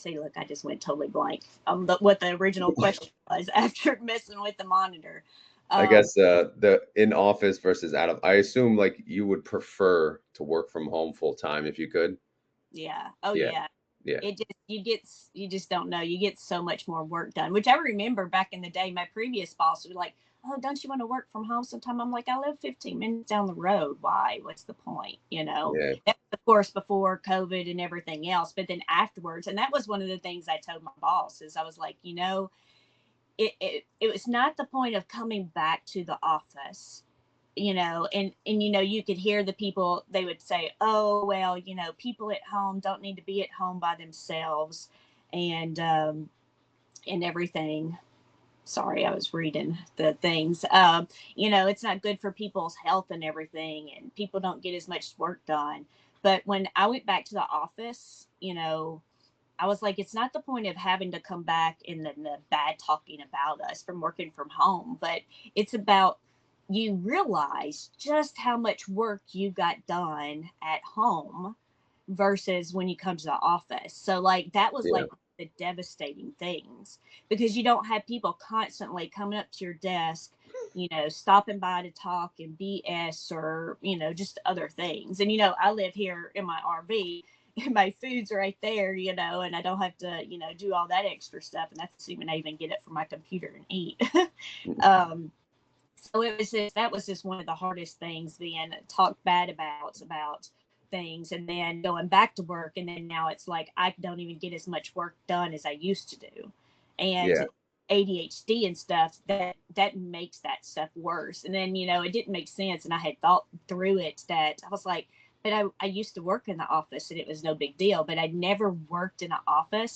See, look, I just went totally blank on what the original question was after messing with the monitor. I guess the in office versus out of. I assume like you would prefer to work from home full time if you could. Yeah. Oh, Yeah. yeah. Yeah. It just you just don't know. You get so much more work done. Which I remember back in the day, my previous boss was like, "Oh, don't you want to work from home sometime?" I'm like, "I live 15 minutes down the road. Why? What's the point?" You know. Yeah. That was, of course, before COVID and everything else. But then afterwards, and that was one of the things I told my boss is I was like, it was not the point of coming back to the office, and you could hear the people, they would say, oh, well, people at home don't need to be at home by themselves, and everything. Sorry, I was reading the things. It's not good for people's health and everything, and people don't get as much work done. But when I went back to the office, I was like, it's not the point of having to come back and the bad talking about us from working from home, but it's about you realize just how much work you got done at home versus when you come to the office. So, like, that was Yeah. like the devastating things because you don't have people constantly coming up to your desk, stopping by to talk and BS or, just other things. And, I live here in my RV. My food's right there, and I don't have to, do all that extra stuff. And that's assuming I even get it from my computer and eat. um, so that was just one of the hardest things being talked bad about things, and then going back to work, and then now it's like I don't even get as much work done as I used to do, Yeah. and ADHD and stuff that makes that stuff worse. And then it didn't make sense, and I had thought through it that I was like, but I used to work in the office and it was no big deal, but I never worked in an office